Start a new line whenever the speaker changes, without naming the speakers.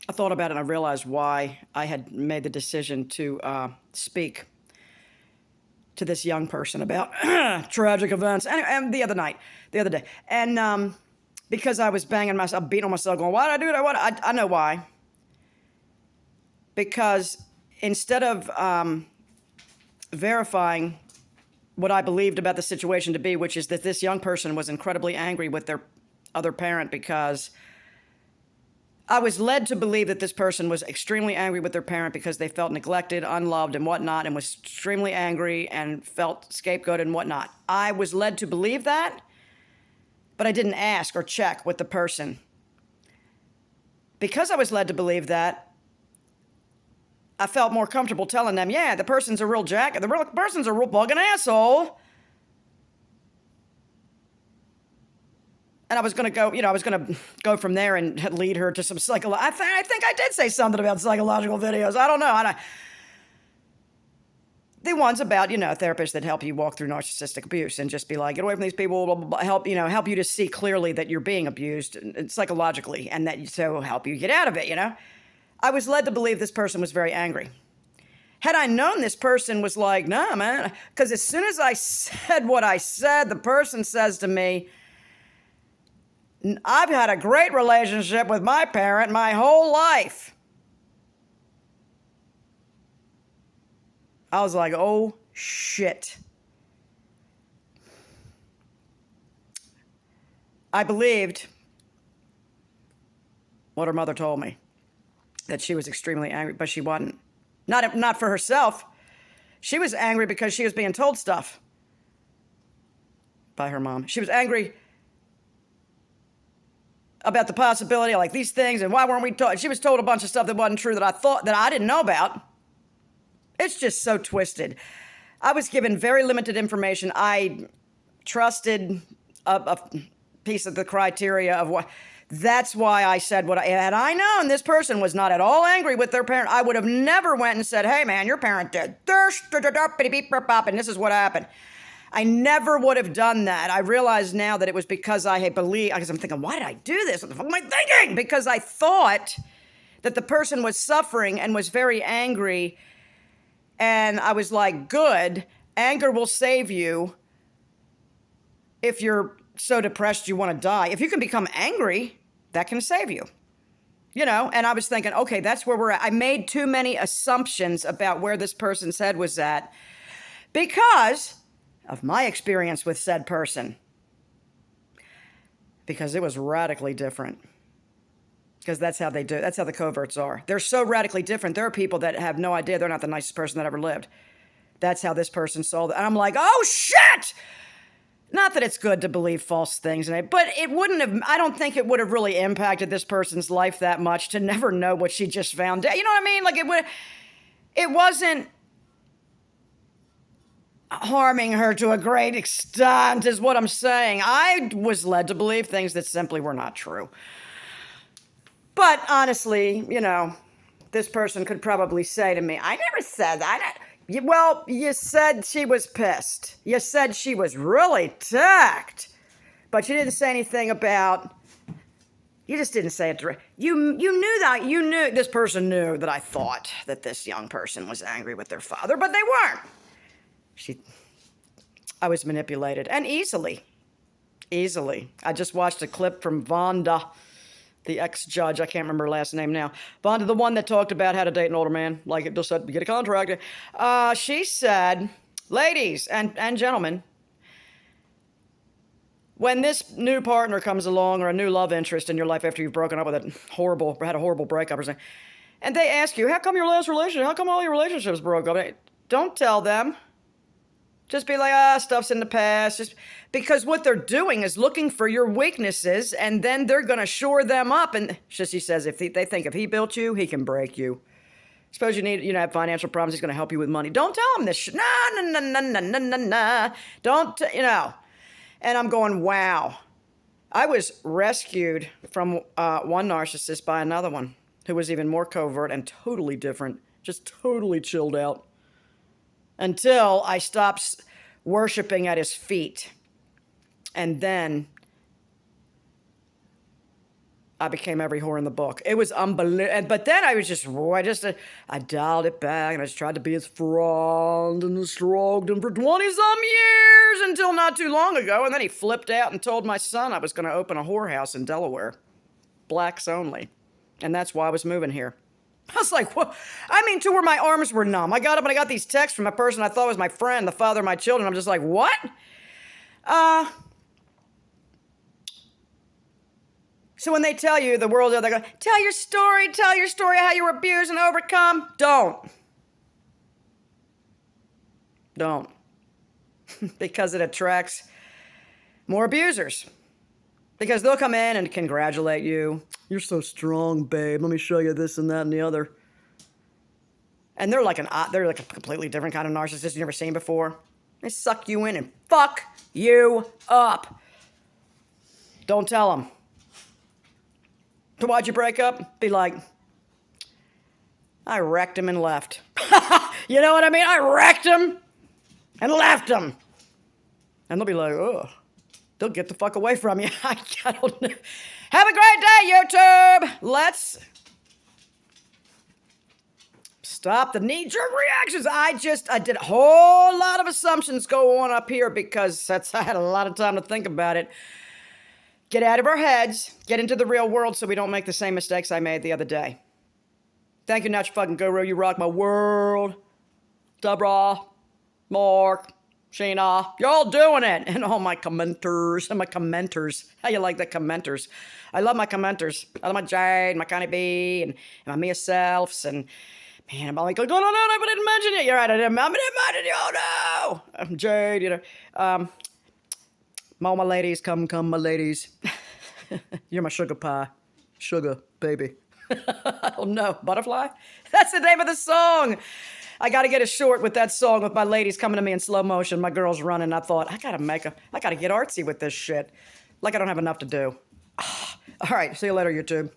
I thought about it and I realized why I had made the decision to speak to this young person about tragic events and the other day. And because I was banging myself, beating on myself, going, why did I do that? I know why. Because instead of verifying what I believed about the situation to be, which is that this young person was incredibly angry with their other parent because I was led to believe that this person was extremely angry with their parent because they felt neglected, unloved, and whatnot, and was extremely angry and felt scapegoated and whatnot. I was led to believe that, but I didn't ask or check with the person. Because I was led to believe that, I felt more comfortable telling them, yeah, the person's a real jack, the person's a real bugging asshole. And I was going to go, I was going to go from there and lead her to some I think I did say something about psychological videos. I don't know. The ones about, therapists that help you walk through narcissistic abuse and just be like, get away from these people, blah, blah, blah, help you to see clearly that you're being abused psychologically and that so help you get out of it, I was led to believe this person was very angry. Had I known this person was like, nah, man, because as soon as I said what I said, the person says to me, I've had a great relationship with my parent my whole life. I was like, oh, shit. I believed what her mother told me, that she was extremely angry, but she wasn't. Not for herself. She was angry because she was being told stuff by her mom. She was angry about the possibility of like these things and why weren't we told. She was told a bunch of stuff that wasn't true that I thought that I didn't know about. It's just so twisted. I was given very limited information. I trusted a piece of the criteria of what. That's why I said what had I known this person was not at all angry with their parent, I would have never went and said, hey man, your parent did this, and this is what happened. I never would have done that. I realize now that it was because I had believed, because I'm thinking, why did I do this? What the fuck am I thinking? Because I thought that the person was suffering and was very angry. And I was like, good, anger will save you if you're so depressed you want to die. If you can become angry, that can save you. And I was thinking, okay, that's where we're at. I made too many assumptions about where this person's head was at because of my experience with said person, because it was radically different. Because that's how they do. That's how the coverts are. They're so radically different. There are people that have no idea they're not the nicest person that ever lived. That's how this person saw that. And I'm like, oh shit! Not that it's good to believe false things, but it wouldn't have, I don't think it would have really impacted this person's life that much to never know what she just found out. You know what I mean? Like it wasn't harming her to a great extent is what I'm saying. I was led to believe things that simply were not true. But honestly, this person could probably say to me, I never said that. Well, you said she was pissed. You said she was really ticked. But you didn't say anything about, you just didn't say it direct. You knew this person knew that I thought that this young person was angry with their father, but they weren't. I was manipulated, and easily. I just watched a clip from Vonda, the ex-judge. I can't remember her last name now. Vonda, the one that talked about how to date an older man, like it just said, get a contract. She said, ladies and gentlemen, when this new partner comes along or a new love interest in your life after you've broken up with had a horrible breakup or something, and they ask you, how come your last relationship, how come all your relationships broke up? Don't tell them. Just be like, stuff's in the past. Just because what they're doing is looking for your weaknesses, and then they're going to shore them up. And she says, if they think if he built you, he can break you. Suppose you need, have financial problems. He's going to help you with money. Don't tell him this. No. Don't, And I'm going, wow. I was rescued from one narcissist by another one who was even more covert and totally different, just totally chilled out. Until I stopped worshiping at his feet. And then I became every whore in the book. It was unbelievable. But then I was just, I dialed it back and I just tried to be his friend and stroked him for 20 some years until not too long ago. And then he flipped out and told my son I was going to open a whorehouse in Delaware. Blacks only. And that's why I was moving here. I was like, what? I mean, to where my arms were numb. I got up and I got these texts from a person I thought was my friend, the father of my children. I'm just like, what? So when they tell you the world, they go, tell your story how you were abused and overcome. Don't. Because it attracts more abusers. Because they'll come in and congratulate you. You're so strong, babe. Let me show you this and that and the other. And they're like a completely different kind of narcissist you've never seen before. They suck you in and fuck you up. Don't tell them. So why'd you break up? Be like, I wrecked him and left. You know what I mean? I wrecked him and left him. And they'll be like, oh, they'll get the fuck away from you. I don't know. Have a great day, YouTube. Let's stop the knee-jerk reactions. I did a whole lot of assumptions go on up here because I had a lot of time to think about it. Get out of our heads, get into the real world so we don't make the same mistakes I made the other day. Thank you, Not Your Fucking Guru. You rock my world. Deborah, Mark, Sheena, you're all doing it. And all my commenters and my commenters. How you like the commenters? I love my commenters. I love my Jade, my Connie B, and my Mia Selfs. And man, I'm all like, oh, no, I didn't mention it. You're right, I didn't mention it. Oh, no. I'm Jade, you know. All my ladies, come, my ladies. You're my sugar pie. Sugar, baby. I don't know. Butterfly? That's the name of the song. I got to get it short with that song with my ladies coming to me in slow motion. My girls running. I thought, I got to get artsy with this shit. Like I don't have enough to do. All right. See you later, YouTube.